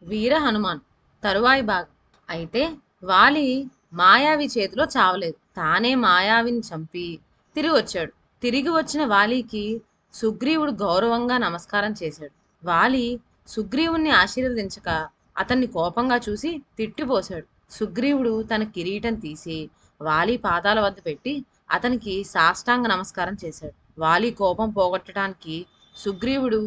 వీర హనుమాన్ తరువాయి భాగం. అయితే వాలి మాయావి చేతిలో చావలేదు. తానే మాయావిని చంపి తిరిగి వచ్చాడు. తిరిగి వచ్చిన వాలికి సుగ్రీవుడు గౌరవంగా నమస్కారం చేశాడు. వాలి సుగ్రీవుణ్ణి ఆశీర్వదించక అతన్ని కోపంగా చూసి తిట్టిపోశాడు. సుగ్రీవుడు తన కిరీటం తీసి వాలి పాదాల వద్ద పెట్టి అతనికి సాష్టాంగ నమస్కారం చేశాడు. వాలి కోపం పోగొట్టడానికి సుగ్రీవుడు,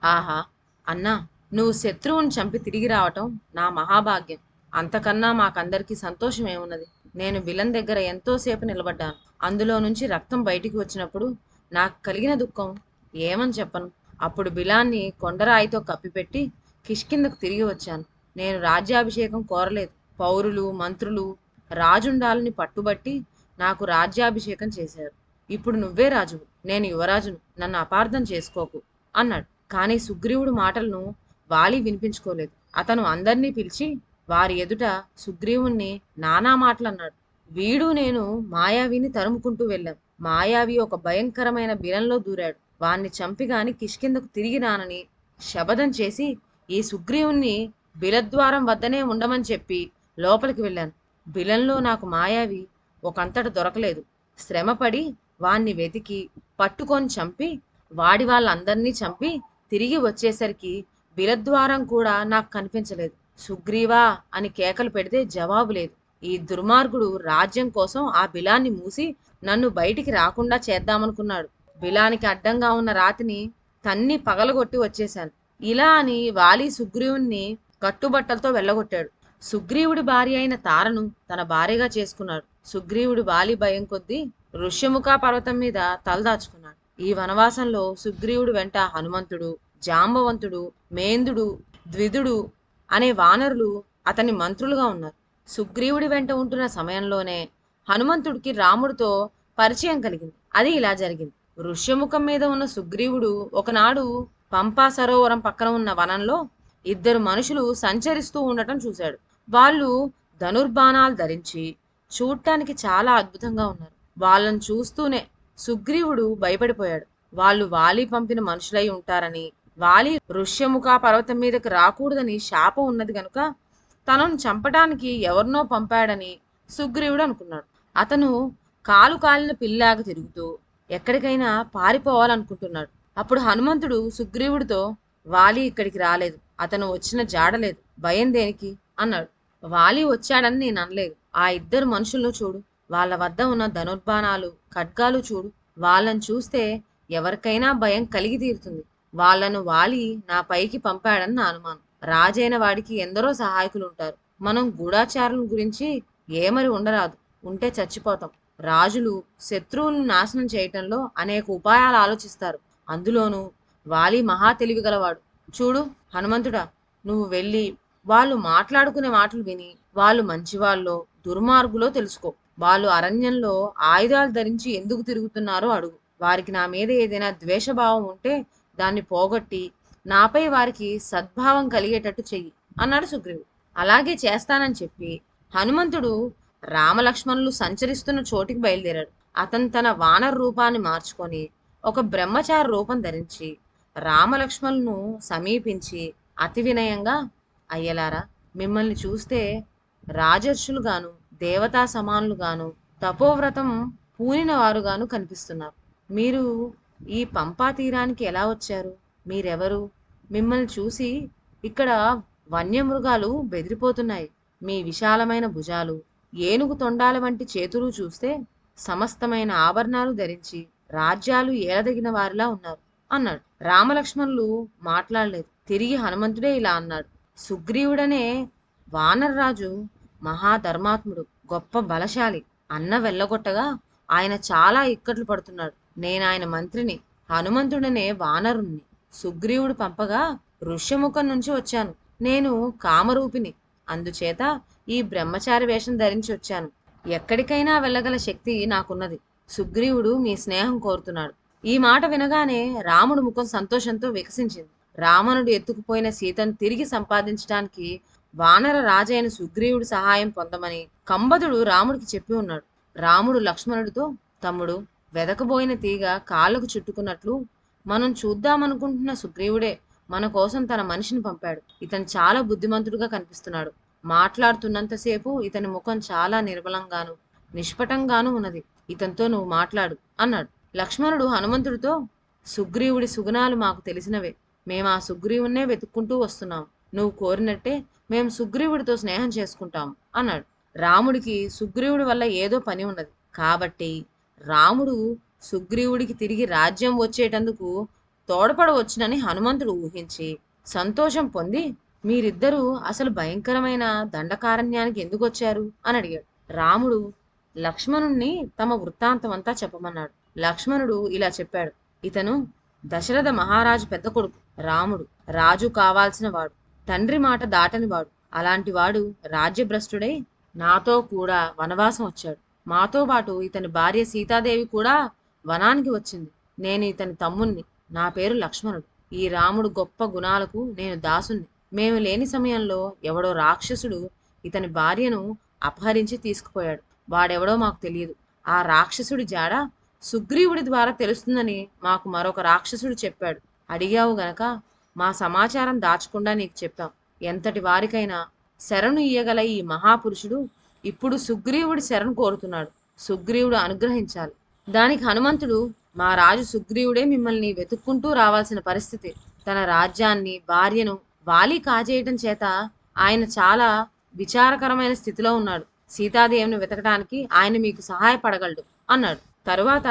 ఆహా అన్నా, నువ్వు శత్రువుని చంపి తిరిగి రావటం నా మహాభాగ్యం. అంతకన్నా మాకందరికీ సంతోషం ఏమున్నది. నేను విలన్ దగ్గర ఎంతోసేపు నిలబడ్డాను. అందులో నుంచి రక్తం బయటికి వచ్చినప్పుడు నాకు కలిగిన దుఃఖం ఏమని చెప్పను. అప్పుడు బిలాన్ని కొండరాయితో కప్పిపెట్టి కిష్కిందకు తిరిగి వచ్చాను. నేను రాజ్యాభిషేకం కోరలేదు. పౌరులు, మంత్రులు రాజుండాలని పట్టుబట్టి నాకు రాజ్యాభిషేకం చేశారు. ఇప్పుడు నువ్వే రాజువు, నేను యువరాజును, నన్ను అపార్థం చేసుకోకు అన్నాడు. కానీ సుగ్రీవుడు మాటలను వాలి వినిపించుకోలేదు. అతను అందర్నీ పిలిచి వారి ఎదుట సుగ్రీవుణ్ణి నానా మాటలన్నాడు. వీడు నేను మాయావిని తరుముకుంటూ వెళ్ళాం. మాయావి ఒక భయంకరమైన బిలంలో దూరాడు. వాణ్ణి చంపిగాని కిష్కిందకు తిరిగి రానని శపథం చేసి ఈ సుగ్రీవుణ్ణి బిలద్వారం వద్దనే ఉండమని చెప్పి లోపలికి వెళ్ళాను. బిలంలో నాకు మాయావి ఒకంతట దొరకలేదు. శ్రమపడి వాణ్ణి వెతికి పట్టుకొని చంపి వాడి వాళ్ళందర్నీ చంపి తిరిగి వచ్చేసరికి బిలద్వారం కూడా నాకు కనిపించలేదు. సుగ్రీవా అని కేకలు పెడితే జవాబు లేదు. ఈ దుర్మార్గుడు రాజ్యం కోసం ఆ బిలాన్ని మూసి నన్ను బయటికి రాకుండా చేద్దామనుకున్నాడు. బిలానికి అడ్డంగా ఉన్న రాతిని తన్ని పగలగొట్టి వచ్చేశాను. ఇలా అని వాలి సుగ్రీవుణ్ణి కట్టుబట్టలతో వెళ్ళగొట్టాడు. సుగ్రీవుడి భార్య అయిన తారను తన భార్యగా చేసుకున్నాడు. సుగ్రీవుడు వాలి భయం కొద్దీ ఋష్యముఖ పర్వతం మీద తలదాచుకున్నాడు. ఈ వనవాసంలో సుగ్రీవుడు వెంట హనుమంతుడు, జాంబవంతుడు, మేందుడు, ద్విదుడు అనే వానరులు అతని మంత్రులుగా ఉన్నారు. సుగ్రీవుడి వెంట ఉంటున్న సమయంలోనే హనుమంతుడికి రాముడితో పరిచయం కలిగింది. అది ఇలా జరిగింది. ఋష్యముఖం మీద ఉన్న సుగ్రీవుడు ఒకనాడు పంపా సరోవరం పక్కన ఉన్న వనంలో ఇద్దరు మనుషులు సంచరిస్తూ ఉండటం చూశాడు. వాళ్ళు ధనుర్బాణాలు ధరించి చూడటానికి చాలా అద్భుతంగా ఉన్నారు. వాళ్ళని చూస్తూనే సుగ్రీవుడు భయపడిపోయాడు. వాళ్ళు వాలి పంపిన మనుషులై ఉంటారని, వాలి ఋష్యముఖ పర్వతం మీదకి రాకూడదని శాపం ఉన్నది గనుక తనను చంపటానికి ఎవరినో పంపాడని సుగ్రీవుడు అనుకున్నాడు. అతను కాలు కాలిన పిల్లాగా తిరుగుతూ ఎక్కడికైనా పారిపోవాలనుకుంటున్నాడు. అప్పుడు హనుమంతుడు సుగ్రీవుడితో, వాలి ఇక్కడికి రాలేదు, అతను వచ్చిన జాడలేదు, భయం దేనికి అన్నాడు. వాలి వచ్చాడని నేను అనలేదు. ఆ ఇద్దరు మనుషులను చూడు, వాళ్ళ వద్ద ఉన్న ధనుర్బాణాలు, ఖడ్గాలు చూడు. వాళ్ళని చూస్తే ఎవరికైనా భయం కలిగి తీరుతుంది. వాళ్ళను వాలి నా పైకి పంపాడని నా అనుమానం. రాజైన వాడికి ఎందరో సహాయకులు ఉంటారు. మనం గూఢాచారుల గురించి ఏమరి ఉండరాదు. ఉంటే చచ్చిపోతాం. రాజులు శత్రువులను నాశనం చేయటంలో అనేక ఉపాయాలు ఆలోచిస్తారు. అందులోనూ వాలి మహా తెలివి గలవాడు. చూడు హనుమంతుడా, నువ్వు వెళ్ళి వాళ్ళు మాట్లాడుకునే మాటలు విని వాళ్ళు మంచివాళ్ళో దుర్మార్గులో తెలుసుకో. వాళ్ళు అరణ్యంలో ఆయుధాలు ధరించి ఎందుకు తిరుగుతున్నారో అడుగు. వారికి నా మీద ఏదైనా ద్వేషభావం ఉంటే దాన్ని పోగొట్టి నాపై వారికి సద్భావం కలిగేటట్టు చెయ్యి అన్నాడు సుగ్రీవుడు. అలాగే చేస్తానని చెప్పి హనుమంతుడు రామలక్ష్మణులు సంచరిస్తున్న చోటికి బయలుదేరాడు. అతను తన వానర రూపాన్ని మార్చుకొని ఒక బ్రహ్మచారి రూపం ధరించి రామలక్ష్మణులను సమీపించి అతి వినయంగా, అయ్యలారా, మిమ్మల్ని చూస్తే రాజర్షులుగాను దేవతా సమానులుగాను తపోవ్రతం పూనిన వారుగాను కనిపిస్తున్నారు. మీరు ఈ పంపా తీరానికి ఎలా వచ్చారు? మీరెవరు? మిమ్మల్ని చూసి ఇక్కడ వన్యమృగాలు బెదిరిపోతున్నాయి. మీ విశాలమైన భుజాలు, ఏనుగు తొండాల వంటి చేతులు చూస్తే సమస్తమైన ఆభరణాలు ధరించి రాజ్యాలు ఏలదగిన వారిలా ఉన్నారు అన్నాడు. రామలక్ష్మణులు మాట్లాడలేదు. తిరిగి హనుమంతుడే ఇలా అన్నాడు. సుగ్రీవుడనే వానరరాజు మహాధర్మాత్ముడు, గొప్ప బలశాలి. అన్న వెళ్ళగొట్టగా ఆయన చాలా ఇక్కట్లు పడుతున్నాడు. నేను ఆయన మంత్రిని. హనుమంతుడనే వానరుణ్ణి. సుగ్రీవుడు పంపగా ఋష్యముఖం నుంచి వచ్చాను. నేను కామరూపిని, అందుచేత ఈ బ్రహ్మచారి వేషం ధరించి వచ్చాను. ఎక్కడికైనా వెళ్ళగల శక్తి నాకున్నది. సుగ్రీవుడు మీ స్నేహం కోరుతున్నాడు. ఈ మాట వినగానే రాముడు ముఖం సంతోషంతో వికసించింది. రావణుడు ఎత్తుకుపోయిన సీతను తిరిగి సంపాదించడానికి వానర రాజైన సుగ్రీవుడి సహాయం పొందమని కంబదుడు రాముడికి చెప్పి ఉన్నాడు. రాముడు లక్ష్మణుడితో, తమ్ముడు, వెదకబోయిన తీగ కాళ్ళకు చుట్టుకున్నట్లు మనం చూద్దామనుకుంటున్న సుగ్రీవుడే మన కోసం తన మనిషిని పంపాడు. ఇతను చాలా బుద్ధిమంతుడుగా కనిపిస్తున్నాడు. మాట్లాడుతున్నంతసేపు ఇతని ముఖం చాలా నిర్మలంగాను నిష్పటంగాను ఉన్నది. ఇతనితో నువ్వు మాట్లాడు అన్నాడు. లక్ష్మణుడు హనుమంతుడితో, సుగ్రీవుడి సుగుణాలు మాకు తెలిసినవే. మేము ఆ సుగ్రీవున్నే వెతుక్కుంటూ వస్తున్నాం. నువ్వు కోరినట్టే మేము సుగ్రీవుడితో స్నేహం చేసుకుంటాము అన్నాడు. రాముడికి సుగ్రీవుడి వల్ల ఏదో పని ఉన్నది కాబట్టి రాముడు సుగ్రీవుడికి తిరిగి రాజ్యం వచ్చేటందుకు తోడ్పడవచ్చునని హనుమంతుడు ఊహించి సంతోషం పొంది, మీరిద్దరూ అసలు భయంకరమైన దండకారణ్యానికి ఎందుకు వచ్చారు అని అడిగాడు. రాముడు లక్ష్మణుణ్ణి తమ వృత్తాంతం అంతా చెప్పమన్నాడు. లక్ష్మణుడు ఇలా చెప్పాడు. ఇతను దశరథ మహారాజు పెద్ద కొడుకు. రాముడు రాజు కావాల్సిన వాడు, తండ్రి మాట దాటని వాడు. అలాంటి వాడు రాజ్యభ్రష్టుడై నాతో కూడా వనవాసం వచ్చాడు. మాతో పాటు ఇతని భార్య సీతాదేవి కూడా వనానికి వచ్చింది. నేను ఇతని తమ్ముణ్ణి. నా పేరు లక్ష్మణుడు. ఈ రాముడు గొప్ప గుణాలకు నేను దాసుణ్ణి. మేము లేని సమయంలో ఎవడో రాక్షసుడు ఇతని భార్యను అపహరించి తీసుకుపోయాడు. వాడెవడో మాకు తెలియదు. ఆ రాక్షసుడి జాడ సుగ్రీవుడి ద్వారా తెలుస్తుందని మాకు మరొక రాక్షసుడు చెప్పాడు. అడిగావు గనక మా సమాచారం దాచకుండా నీకు చెప్పాం. ఎంతటి వారికైనా శరణు ఇయ్యగల ఈ మహాపురుషుడు ఇప్పుడు సుగ్రీవుడి శరణు కోరుతున్నాడు. సుగ్రీవుడు అనుగ్రహించాలి. దానికి హనుమంతుడు, మా రాజు సుగ్రీవుడే మిమ్మల్ని వెతుక్కుంటూ రావాల్సిన పరిస్థితి. తన రాజ్యాన్ని భార్యను వాలి కాజేయటం చేత ఆయన చాలా విచారకరమైన స్థితిలో ఉన్నాడు. సీతాదేవిని వెతకడానికి ఆయన మీకు సహాయపడగలడు అన్నాడు. తరువాత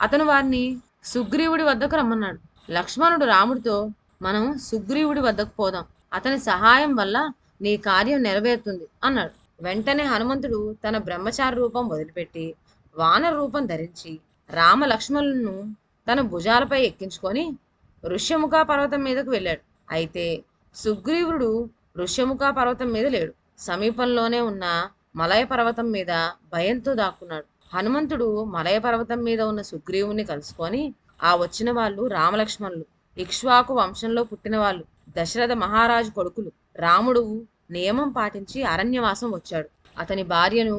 అతను వారిని సుగ్రీవుడి వద్దకు రమ్మన్నాడు. లక్ష్మణుడు రాముడితో, మనం సుగ్రీవుడి వద్దకు పోదాం. అతని సహాయం వల్ల నీ కార్యం నెరవేరుతుంది అన్నాడు. వెంటనే హనుమంతుడు తన బ్రహ్మచారి రూపం వదిలిపెట్టి వానర రూపం ధరించి రామ లక్ష్మణులను తన భుజాలపై ఎక్కించుకొని ఋష్యముఖ పర్వతం మీదకు వెళ్ళాడు. అయితే సుగ్రీవుడు ఋష్యముఖ పర్వతం మీద లేడు. సమీపంలోనే ఉన్న మలయ పర్వతం మీద భయంతో దాక్కున్నాడు. హనుమంతుడు మలయ పర్వతం మీద ఉన్న సుగ్రీవుని కలుసుకొని, ఆ వచ్చిన వాళ్ళు రామలక్ష్మణులు, ఇక్ష్వాకు వంశంలో పుట్టిన వాళ్ళు, దశరథ మహారాజు కొడుకులు. రాముడు నియమం పాటించి అరణ్యవాసం వచ్చాడు. అతని భార్యను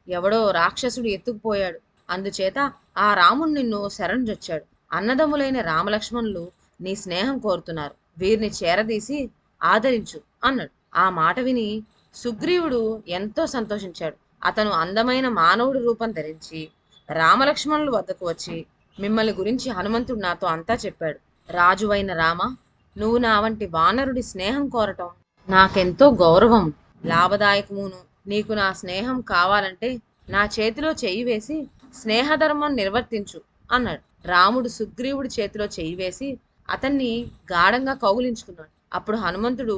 ఎవడో రాక్షసుడు ఎత్తుకుపోయాడు. అందుచేత ఆ రాముడు నిన్ను శరణుజొచ్చాడు. అన్నదమ్ములైన రామలక్ష్మణులు నీ స్నేహం కోరుతున్నారు. వీరిని చేరదీసి ఆదరించు అన్నాడు. ఆ మాట విని సుగ్రీవుడు ఎంతో సంతోషించాడు. అతను అందమైన మానవుడి రూపం ధరించి రామలక్ష్మణుల వద్దకు వచ్చి, మిమ్మల్ని గురించి హనుమంతుడు నాతో అంతా చెప్పాడు. రాజువైన రామ, నువ్వు నా వంటి వానరుడి స్నేహం కోరటం నాకెంతో గౌరవం, లాభదాయకమును. నీకు నా స్నేహం కావాలంటే నా చేతిలో చెయ్యి వేసి స్నేహధర్మం నిర్వర్తించు అన్నాడు. రాముడు సుగ్రీవుడి చేతిలో చెయ్యి వేసి అతన్ని గాఢంగా కౌగిలించుకున్నాడు. అప్పుడు హనుమంతుడు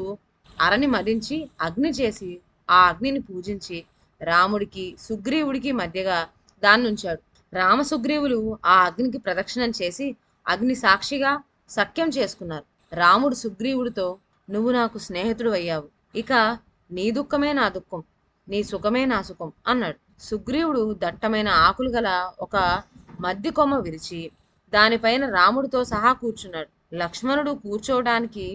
అరణి మదించి అగ్ని చేసి ఆ అగ్నిని పూజించి రాముడికి సుగ్రీవుడికి మధ్యగా దాన్నుంచాడు. రామ సుగ్రీవులు ఆ అగ్నికి ప్రదక్షిణం చేసి అగ్ని సాక్షిగా సఖ్యం చేసుకున్నారు. రాముడు సుగ్రీవుడితో, నువ్వు నాకు స్నేహితుడు అయ్యావు. ఇక నీ దుఃఖమే నా దుఃఖం, నీ సుఖమే నా సుఖం అన్నాడు. సుగ్రీవుడు దట్టమైన ఆకులు గల ఒక మద్ది కొమ్మ విరిచి దానిపైన రాముడితో సహా కూర్చున్నాడు. లక్ష్మణుడు కూర్చోవడానికి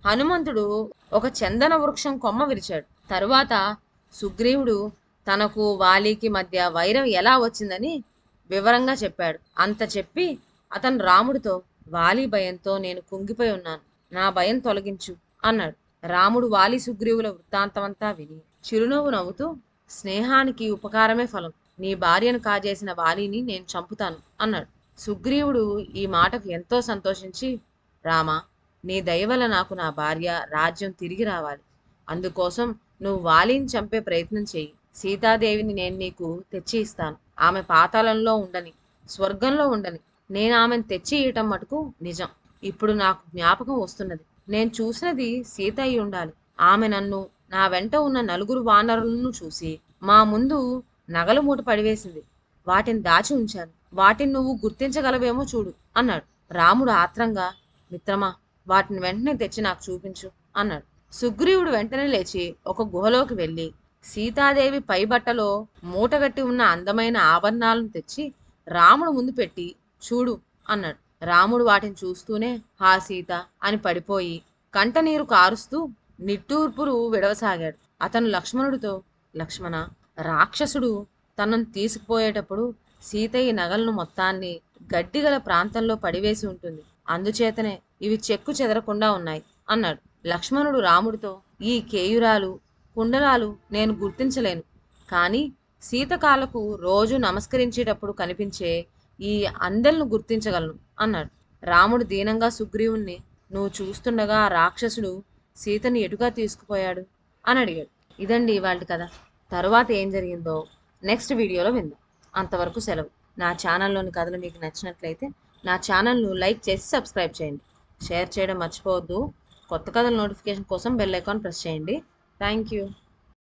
హనుమంతుడు ఒక చందన వృక్షం కొమ్మ విరిచాడు. తరువాత సుగ్రీవుడు తనకు వాలికి మధ్య వైరం ఎలా వచ్చిందని వివరంగా చెప్పాడు. అంత చెప్పి అతను రాముడితో, వాలి భయంతో నేను కుంగిపోయి ఉన్నాను, నా భయం తొలగించు అన్నాడు. రాముడు వాలి సుగ్రీవుల వృత్తాంతమంతా విని చిరునవ్వు నవ్వుతూ, స్నేహానికి ఉపకారమే ఫలం. నీ భార్యను కాజేసిన వాలిని నేను చంపుతాను అన్నాడు. సుగ్రీవుడు ఈ మాటకు ఎంతో సంతోషించి, రామా, నీ దయ వల్ల నాకు నా భార్య రాజ్యం తిరిగి రావాలి. అందుకోసం నువ్వు వాలిని చంపే ప్రయత్నం చెయ్యి. సీతాదేవిని నేను నీకు తెచ్చి ఇస్తాను. ఆమె పాతాళంలో ఉండని, స్వర్గంలో ఉండని. నేను ఆమెను తెచ్చి ఇయటం మటుకు నిజం. ఇప్పుడు నాకు జ్ఞాపకం వస్తున్నది. నేను చూసినది సీత అయి ఉండాలి. ఆమె నన్ను, నా వెంట ఉన్న నలుగురు వానరులను చూసి మా ముందు నగలు మూట పడివేసింది. వాటిని దాచి ఉంచాను. వాటిని నువ్వు గుర్తించగలవేమో చూడు అన్నాడు. రాముడు ఆత్రంగా, మిత్రమా, వాటిని వెంటనే తెచ్చి నాకు చూపించు అన్నాడు. సుగ్రీవుడు వెంటనే లేచి ఒక గుహలోకి వెళ్ళి సీతాదేవి పైబట్టలో మూటగట్టి ఉన్న అందమైన ఆభరణాలను తెచ్చి రాముడు ముందు పెట్టి, చూడు అన్నాడు. రాముడు వాటిని చూస్తూనే హా సీత అని పడిపోయి కంటనీరు కారుస్తూ నిట్టూర్పులు విడవసాగాడు. అతను లక్ష్మణుడితో, లక్ష్మణ, రాక్షసుడు తనను తీసుకుపోయేటప్పుడు సీతయ్య నగలను మొత్తాన్ని గడ్డిగల ప్రాంతంలో పడివేసి ఉంటుంది. అందుచేతనే ఇవి చెక్కు చెదరకుండా ఉన్నాయి. అన్నాడు. లక్ష్మణుడు రాముడితో, ఈ కేయురాలు కుండలాలు నేను గుర్తించలేను, కానీ సీతకాలకు రోజు నమస్కరించేటప్పుడు కనిపించే ఈ అందెలను గుర్తించగలను అన్నాడు. రాముడు దీనంగా సుగ్రీవుణ్ణి, నువ్వు చూస్తుండగా ఆ రాక్షసుడు సీతని ఎటుగా తీసుకుపోయాడు అని అడిగాడు. ఇదండి ఇవాళ కథ. తరువాత ఏం జరిగిందో నెక్స్ట్ వీడియోలో విందాం. అంతవరకు సెలవు. నా ఛానల్లోని కథలు మీకు నచ్చినట్లయితే నా ఛానల్ను లైక్ చేసి సబ్స్క్రైబ్ చేయండి. షేర్ చేయడం మర్చిపోవద్దు. కొత్త కథల నోటిఫికేషన్ కోసం బెల్ ఐకాన్ ప్రెస్ చేయండి. Thank you.